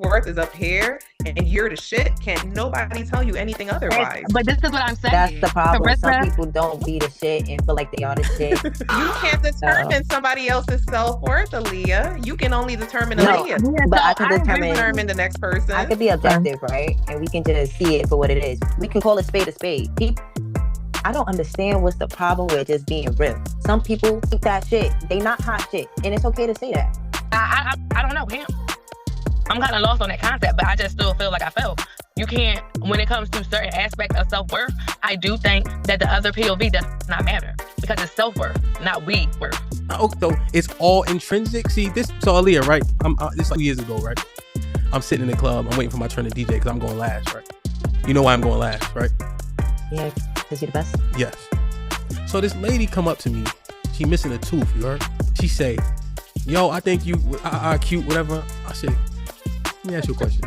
self-worth is up here and you're the shit, can't nobody tell you anything otherwise. But this is what I'm saying. That's the problem. Carissa, some people don't be the shit and feel like they are the shit. You can't determine somebody else's self-worth, Aaliyah. You can only determine Aaliyah. But I can determine the next person. I could be objective, right? And we can just see it for what it is. We can call a spade a spade. I don't understand what's the problem with just being real. Some people think that shit. They not hot shit. And it's okay to say that. I don't know him. I'm kind of lost on that concept, but I just still feel like I felt. You can't, when it comes to certain aspects of self-worth, I do think that the other POV does not matter because it's self-worth, not we worth. Oh, so it's all intrinsic. See, so Aaliyah, right? This like 2 years ago, right? I'm sitting in the club. I'm waiting for my turn to DJ because I'm going last, right? You know why I'm going last, right? Yeah, because you're the best. Yes. So this lady come up to me. She missing a tooth, you heard? She say, yo, I think you are cute, whatever. I said, let me ask you a question.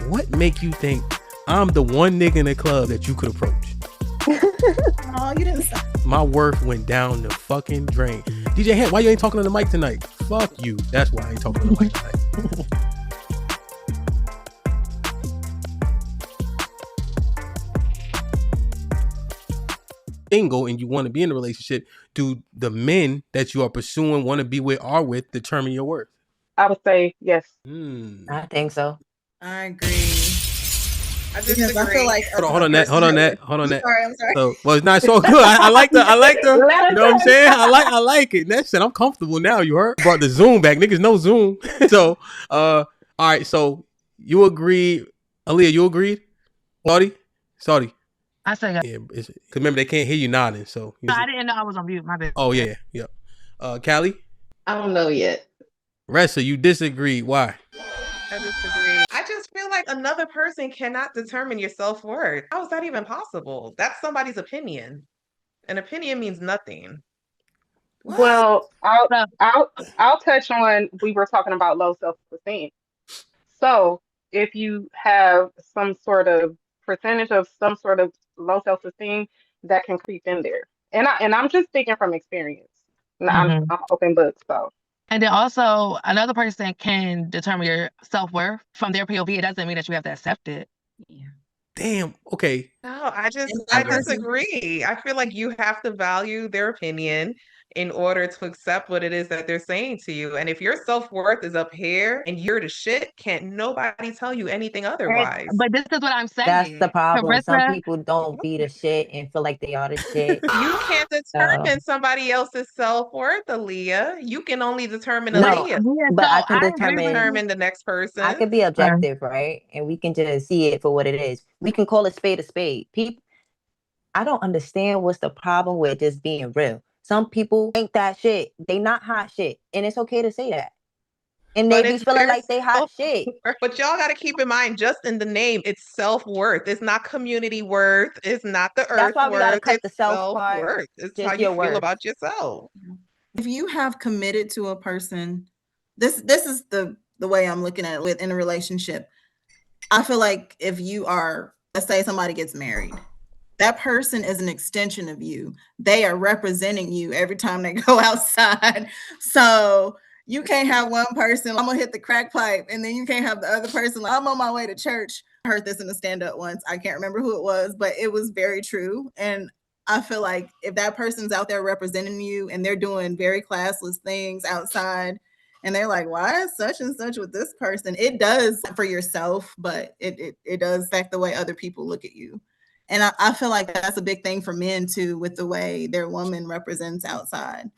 What make you think I'm the one nigga in the club that you could approach? Oh, you didn't stop. My worth went down the fucking drain. DJ Hamp, why you ain't talking to the mic tonight? Fuck you. That's why I ain't talking to the mic tonight. Single and you want to be in a relationship, do the men that you are pursuing, want to be with, are with, determine your worth? I would say yes. I think so. I agree. I disagree. Because I feel like hold on that. Sorry, I'm sorry. So, well, it's not so good. I like the. You know what I'm saying? I like it. That's it. I'm comfortable now. You heard? Brought the Zoom back. Niggas no Zoom. So, all right. So you agree, Aaliyah? You agreed? Saudi. I say yes. Yeah, because remember they can't hear you nodding. So No, I didn't know I was on mute. My bad. Oh yeah. Callie? I don't know yet. Ressa, you disagree. Why? I disagree. I just feel like another person cannot determine your self-worth. How is that even possible? That's somebody's opinion. An opinion means nothing. What? Well, I'll touch on, we were talking about low self-esteem. So if you have some sort of percentage of some sort of low self-esteem, that can creep in there. And I'm just speaking from experience. I'm open book, so. And then also, another person can determine your self-worth from their POV. It doesn't mean that you have to accept it. Yeah. Damn. Okay. No, I disagree. I feel like you have to value their opinion in order to accept what it is that they're saying to you. And if your self-worth is up here and you're the shit, can't nobody tell you anything otherwise. But this is what I'm saying. That's the problem. Carissa, some people don't be the shit and feel like they are the shit. You can't determine somebody else's self-worth, Aaliyah. You can only determine No, Aaliyah. but so I can I Determine the next person. I could be objective, right? And we can just see it for what it is. We can call a spade a spade. I don't understand what's the problem with just being real. Some people think that shit. They not hot shit. And it's okay to say that. And they be feeling like they hot shit. But y'all got to keep in mind, just in the name, it's self-worth. It's not community worth. It's not the earth. That's why we gotta worth. cut the It's self-part. self-worth. It's Just how you your feel worth. about yourself. If you have committed to a person, this is the way I'm looking at it within a relationship. I feel like if you are, let's say somebody gets married, that person is an extension of you. They are representing you every time they go outside. So you can't have one person, I'm gonna hit the crack pipe, and then you can't have the other person, I'm on my way to church. I heard this in a stand-up once. I can't remember who it was, but it was very true. And I feel like if that person's out there representing you and they're doing very classless things outside, and they're like, why is such and such with this person? It does for yourself, but it does affect the way other people look at you. And I feel like that's a big thing for men too, with the way their woman represents outside.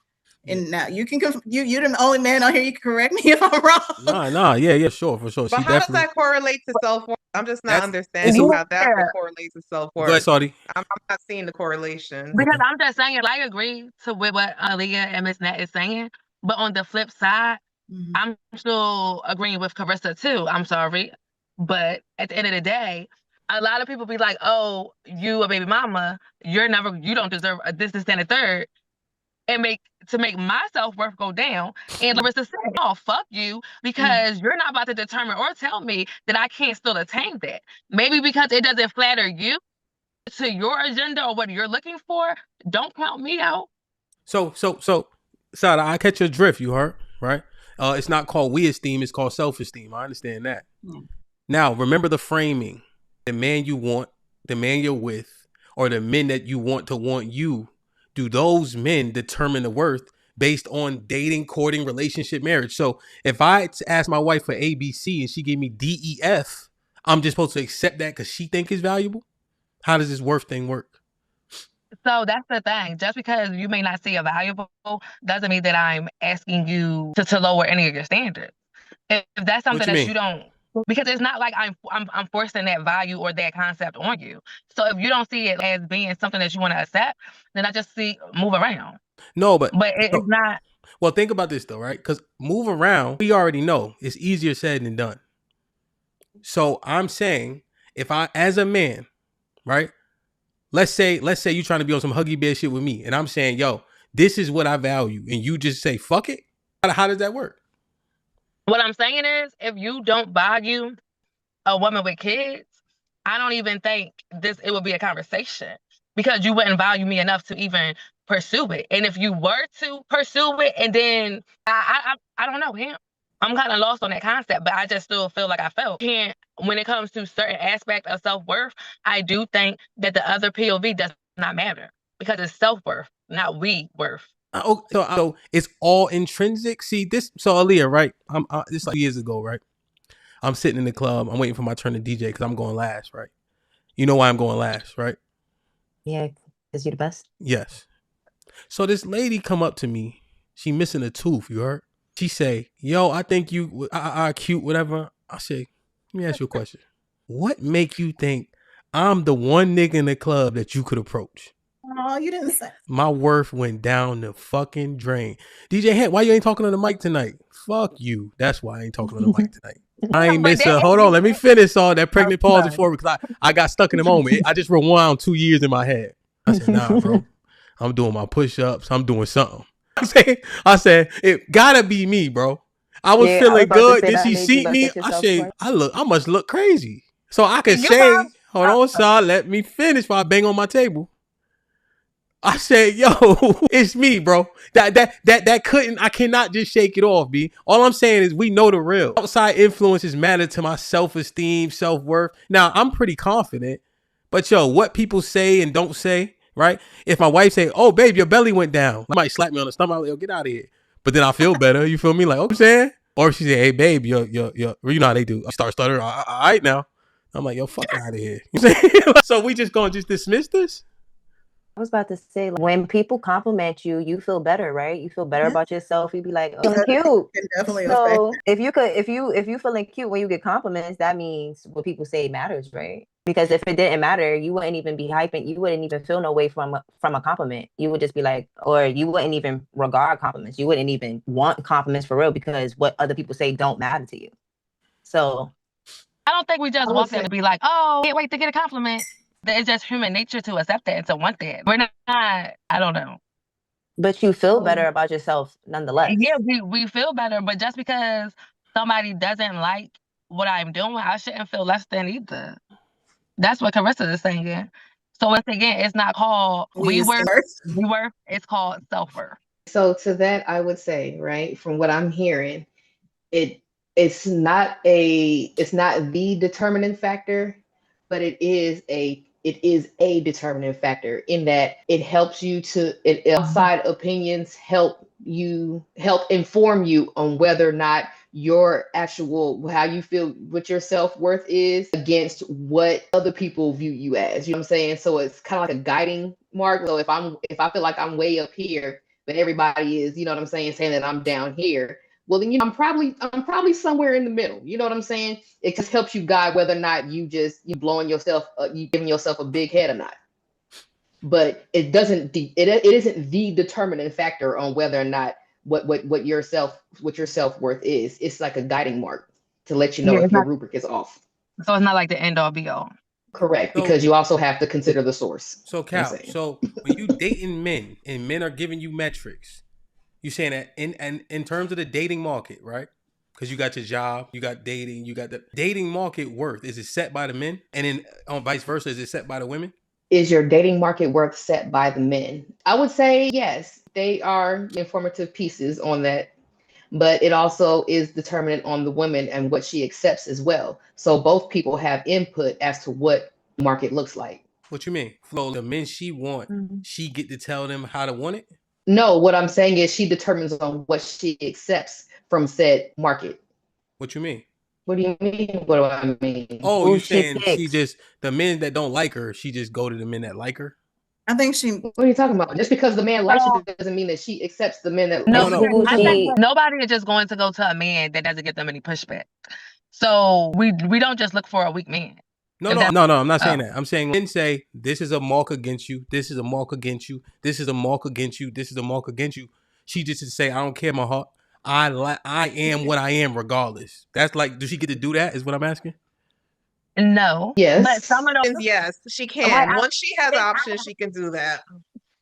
And now you're the only man on here. You can correct me if I'm wrong. Nah, yeah, sure, for sure. But how does that correlate to self-worth? I'm just not understanding how that would correlate to self-worth. Go ahead, Saudi. I'm not seeing the correlation. Because I'm just saying, I agree to with what Aaliyah and Miss Nat is saying. But on the flip side, I'm still agreeing with Carissa too. I'm sorry. But at the end of the day, a lot of people be like, oh, you a baby mama, you don't deserve this, and a third. And make my self-worth go down. And Larissa said, oh, fuck you, because you're not about to determine or tell me that I can't still attain that. Maybe because it doesn't flatter you to your agenda or what you're looking for, don't count me out. So, Sada, I catch your drift, you heard, right? It's not called we esteem, it's called self-esteem. I understand that. Now, remember the framing. The man you want, the man you're with, or the men that you want to want you, do those men determine the worth based on dating, courting, relationship, marriage? So if I ask my wife for ABC and she gave me DEF, I'm just supposed to accept that because she think it's valuable? How does this worth thing work? So that's the thing. Just because you may not see it valuable doesn't mean that I'm asking you to lower any of your standards. If that's something that you don't, because it's not like I'm forcing that value or that concept on you. So if you don't see it as being something that you want to accept, then I just move around. No, but it's not. Well, think about this though, right? Because move around, we already know it's easier said than done. So I'm saying, if I, as a man, right? Let's say you're trying to be on some Huggy Bear shit with me, and I'm saying, yo, this is what I value, and you just say, fuck it. How does that work? What I'm saying is, if you don't value a woman with kids, I don't even think it would be a conversation, because you wouldn't value me enough to even pursue it. And if you were to pursue it, and then I don't know him. I'm kind of lost on that concept, but I just still feel like I felt. When it comes to certain aspects of self-worth, I do think that the other POV does not matter, because it's self-worth, not we worth. So it's all intrinsic. See this. So Aaliyah, right? This like years ago, right? I'm sitting in the club. I'm waiting for my turn to DJ because I'm going last, right? You know why I'm going last, right? Yeah, because you're the best. Yes. So this lady come up to me. She missing a tooth. You heard? She say, yo, I think you are cute, whatever. I say, let me ask you a question. What make you think I'm the one nigga in the club that you could approach? Oh, you didn't say. My worth went down the fucking drain. DJ Hant, why you ain't talking on the mic tonight? Fuck you. That's why I ain't talking on the mic tonight. I ain't miss her. Hold on, let me finish all that pregnant pause before, because I got stuck in the moment. I just rewound 2 years in my head. I said, nah, bro. I'm doing my push-ups. I'm doing something. I said, it gotta be me, bro. I was feeling good. Did she see me? I said, I must look crazy. So I could say, hold on, son, let me finish while I bang on my table. I said, yo, it's me, bro. I cannot just shake it off, B. All I'm saying is we know the real. Outside influences matter to my self-esteem, self-worth. Now, I'm pretty confident, but yo, what people say and don't say, right? If my wife say, oh, babe, your belly went down, I might slap me on the stomach, like, yo, get out of here. But then I feel better, you feel me? Like, oh, I'm saying? Or if she say, hey, babe, you know how they do. I start stuttering, all right now. I'm like, yo, fuck out of here. You saying? So we just gonna just dismiss this? I was about to say, like, when people compliment you, you feel better, right? You feel better about yourself. You be like, oh, cute. Definitely. So if you feeling cute when you get compliments, that means what people say matters, right? Because if it didn't matter, you wouldn't even be hyping. You wouldn't even feel no way from a compliment. You would just be like, or you wouldn't even regard compliments. You wouldn't even want compliments for real, because what other people say don't matter to you. So I don't think we just walk in to be like, oh, can't wait to get a compliment. It's just human nature to accept that and to want that. We're not, I don't know. But you feel better about yourself nonetheless. Yeah, we feel better, but just because somebody doesn't like what I'm doing, I shouldn't feel less than either. That's what Carissa is saying. So once again, it's not called we worth, it's called self-worth. So to that, I would say, right, from what I'm hearing, it's not the determining factor, but it is a determining factor in that it helps you outside opinions help inform you on whether or not your how you feel, what your self-worth is against what other people view you as. You know what I'm saying? So it's kind of like a guiding mark. So if I feel like I'm way up here, but everybody is, you know what I'm saying that I'm down here, well then, I'm probably somewhere in the middle. You know what I'm saying? It just helps you guide whether or not you blowing yourself, you giving yourself a big head or not. But it isn't the determining factor on whether or not what your self-worth is. It's like a guiding mark to let you know if your rubric is off. So it's not like the end all be all. Correct, because you also have to consider the source. So Cal, so when you dating men and men are giving you metrics, you saying that in terms of the dating market, right? Because you got your job, you got dating, you got the dating market worth. Is it set by the men? And then on vice versa, is it set by the women? Is your dating market worth set by the men? I would say yes. They are informative pieces on that. but it also is determinant on the woman and what she accepts as well. So both people have input as to what the market looks like. What you mean? Flo, the men she want, she get to tell them how to want it? No, what I'm saying is she determines on what she accepts from said market. What you mean? What do you mean? What do I mean? Oh, Who you she saying picks. she just, the men that don't like her, she just go to the men that like her? I think she. What are you talking about? Just because the man likes you doesn't mean that she accepts the men that No, like no. you. Who I she- think nobody is just going to go to a man that doesn't get them any pushback. So we don't just look for a weak man. No, If no, that- no, no, I'm not saying Oh. that. I'm saying men say, this is a mark against you, this is a mark against you, this is a mark against you, this is a mark against you. She just to say, I don't care my heart. I am what I am regardless. That's like, does she get to do that is what I'm asking? No. Yes. But some of those, Yes, she Right, can. Once she has options, she can do that.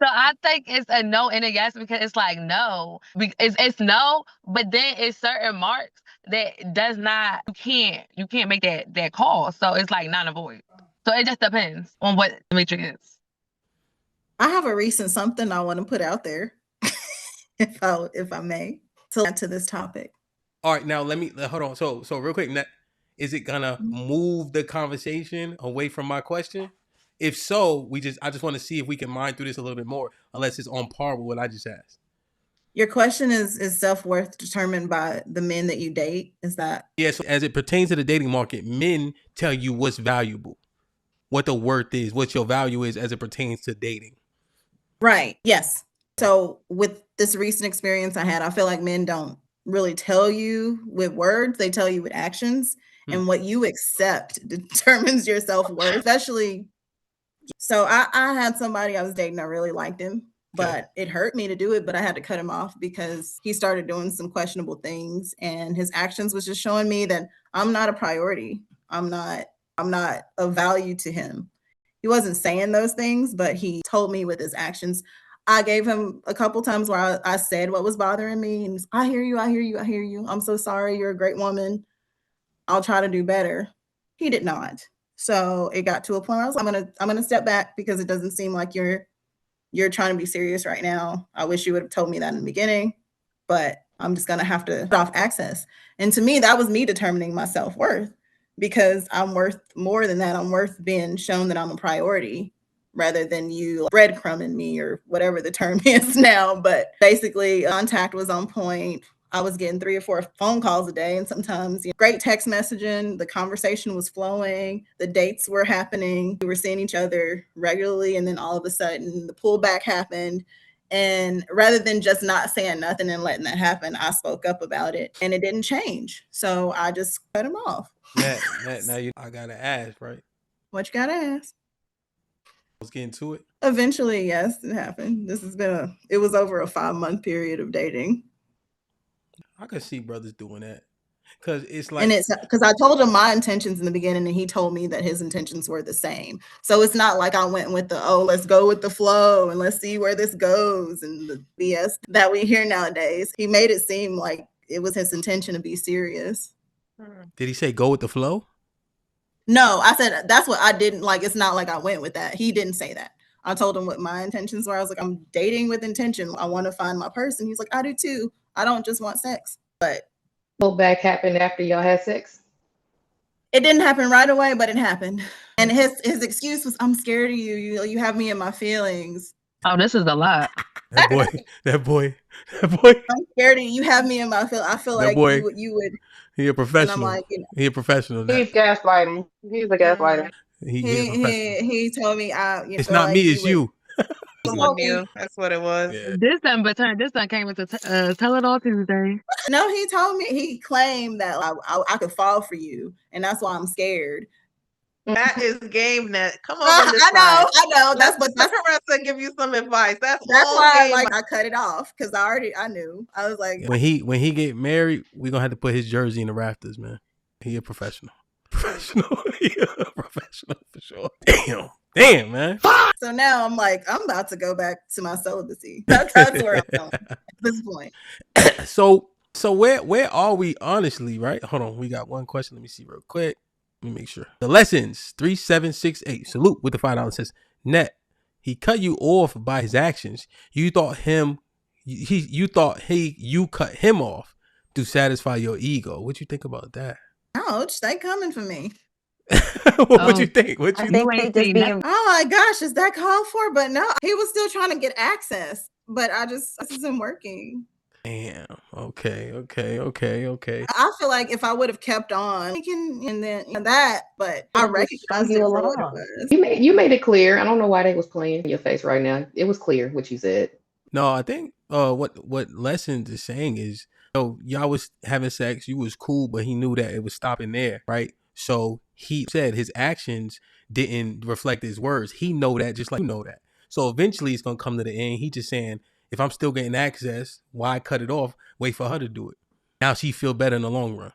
so I think it's a no and a yes because it's like no. It's no, but then it's certain marks that does not, you can't make that call. So it's like non-avoid. So it just depends on what the matrix is. I have a recent something I want to put out there, if I may, to add to this topic. All right, now let me hold on. So real quick, is it gonna move the conversation away from my question? If so, I just want to see if we can mine through this a little bit more, unless it's on par with what I just asked. Your question is self-worth determined by the men that you date? Is that? Yeah, so as it pertains to the dating market, men tell you what's valuable, what the worth is, what your value is as it pertains to dating. Right. Yes. So with this recent experience I had, I feel like men don't really tell you with words, they tell you with actions. And what you accept determines your self-worth, especially. So I had somebody I was dating, I really liked him, but it hurt me to do it, but I had to cut him off because he started doing some questionable things and his actions was just showing me that I'm not a priority. I'm not of value to him. He wasn't saying those things, but he told me with his actions. I gave him a couple times where I said what was bothering me and I hear you, I hear you, I hear you. I'm so sorry. You're a great woman. I'll try to do better. He did not. So it got to a point where I was like, I'm gonna step back because it doesn't seem like you're trying to be serious right now. I wish you would have told me that in the beginning, but I'm just gonna have to cut off access. And to me, that was me determining my self-worth because I'm worth more than that. I'm worth being shown that I'm a priority rather than you breadcrumbing me or whatever the term is now. But basically, contact was on point. I was getting 3 or 4 phone calls a day and sometimes great text messaging. The conversation was flowing. The dates were happening. We were seeing each other regularly. And then all of a sudden the pullback happened. And rather than just not saying nothing and letting that happen, I spoke up about it and it didn't change. So I just cut him off. Now I gotta ask, right? What you gotta ask? Let's get into it. Eventually, yes, it happened. It was over a 5-month period of dating. I could see brothers doing that. Cause it's like, and it's because I told him my intentions in the beginning and he told me that his intentions were the same. So it's not like I went with let's go with the flow and let's see where this goes and the BS that we hear nowadays. He made it seem like it was his intention to be serious. Did he say go with the flow? No, I said that's what I didn't like. It's not like I went with that. He didn't say that. I told him what my intentions were. I was like, I'm dating with intention. I want to find my person. He's like, I do too. I don't just want sex. But pullback happened after y'all had sex? It didn't happen right away, but it happened. And his excuse was, I'm scared of you. You have me in my feelings. Oh, this is a lot. That boy. I'm scared of you. You have me in my feelings. I feel that like boy, you would. He a professional. And I'm like, he a professional. He's gaslighting. He's a gaslighter. He told me, it's not me, it's you. That's what it was. Yeah. This done came into Tell It All Tuesday. No, he told me, he claimed that I could fall for you, and that's why I'm scared. That is game net. Come on, I know. That's Caressa give you some advice. That's why I cut it off because I knew. I was like, when he get married, we gonna have to put his jersey in the rafters, man. He a professional. He a professional for sure. Damn, man. So now I'm like, I'm about to go back to my celibacy. That's where I'm going at this point. So where are we honestly, right? Hold on, we got one question. Let me see real quick. Let me make sure. The lessons 3768. Salute with the $5 says net. He cut you off by his actions. You thought you cut him off. to satisfy your ego. What you think about that? Ouch, they coming for me. What you think? What you think they just being. Oh my gosh, is that called for? But no, he was still trying to get access. But this isn't working. Damn. Okay. I feel like if I would have kept on, and then that, but I recognized it for what it was. You made it clear. I don't know why they was playing in your face right now. It was clear what you said. No, I think what Lessons is saying is, y'all was having sex, you was cool, but he knew that it was stopping there, right? So he said his actions didn't reflect his words. He know that just like you know that. So eventually it's gonna come to the end. He just saying, if I'm still getting access, why cut it off? Wait for her to do it. Now she feel better in the long run.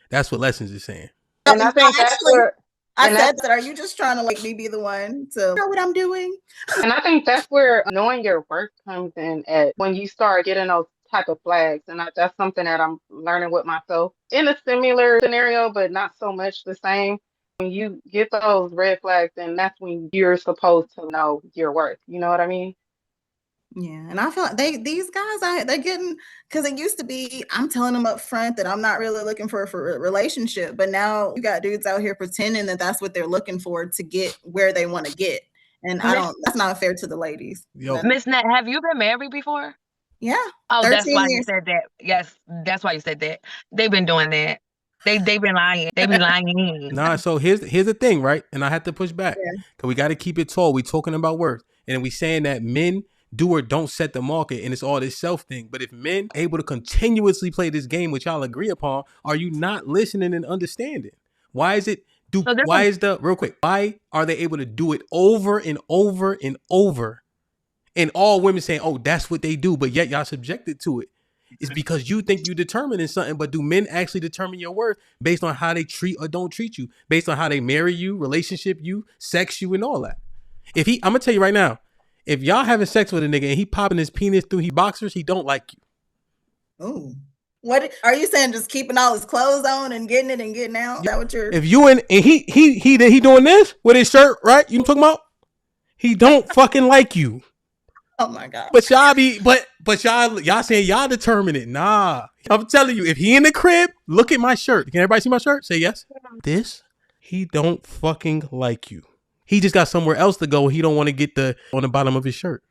That's what Lessons is saying. And I think that's where I said that. Are you just trying to like me be the one to know what I'm doing? And I think that's where knowing your worth comes in at when you start getting those type of flags. And that's something that I'm learning with myself in a similar scenario, but not so much the same. When you get those red flags, then that's when you're supposed to know your worth. You know what I mean? Yeah, and I feel like these guys, they're getting, because it used to be I'm telling them up front that I'm not really looking for a relationship, but now you got dudes out here pretending that that's what they're looking for to get where they want to get, and that's not fair to the ladies. Miss Nat, have you been married before? Yeah. Oh, that's why you said that. Yes, that's why you said that. They've been doing that. They've been lying. They be lying. Nah, so here's the thing, right? And I had to push back because we got to keep it tall. We talking about worth, and we saying that men do or don't set the market, and it's all this self thing. But if men are able to continuously play this game, which y'all agree upon, are you not listening and understanding? Why is it? Why are they able to do it over and over and over? And all women saying, "Oh, that's what they do," but yet y'all subjected to it. It's because you think you determining something, but do men actually determine your worth based on how they treat or don't treat you, based on how they marry you, relationship you, sex you, and all that? I'm gonna tell you right now, if y'all having sex with a nigga and he popping his penis through his boxers, he don't like you. Oh, what are you saying? Just keeping all his clothes on and getting it and getting out? Is that what you're? If you and he doing this with his shirt, right? You talking about? He don't fucking like you. Oh my god! But y'all y'all saying y'all determine it. Nah, I'm telling you, if he in the crib, look at my shirt. Can everybody see my shirt? Say yes. He don't fucking like you. He just got somewhere else to go. He don't want to get on the bottom of his shirt.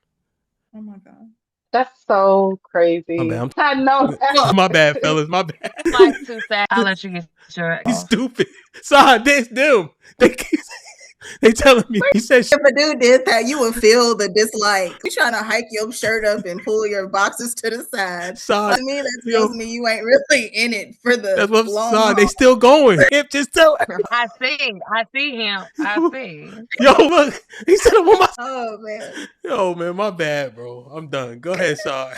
Oh my god. That's so crazy. I know. My bad, fellas. My bad. Like too sad. I'll let you get your. He's stupid. Sorry, this them. They telling me. He said, if a dude did that, you would feel the dislike. You trying to hike your shirt up and pull your boxes to the side. Sorry. To me, that tells me you ain't really in it for the. That's what I'm sorry. They still going. Just tell. I see him. I see. Yo, look. He said, "Oh man." Yo, man, my bad, bro. I'm done. Go ahead, sorry.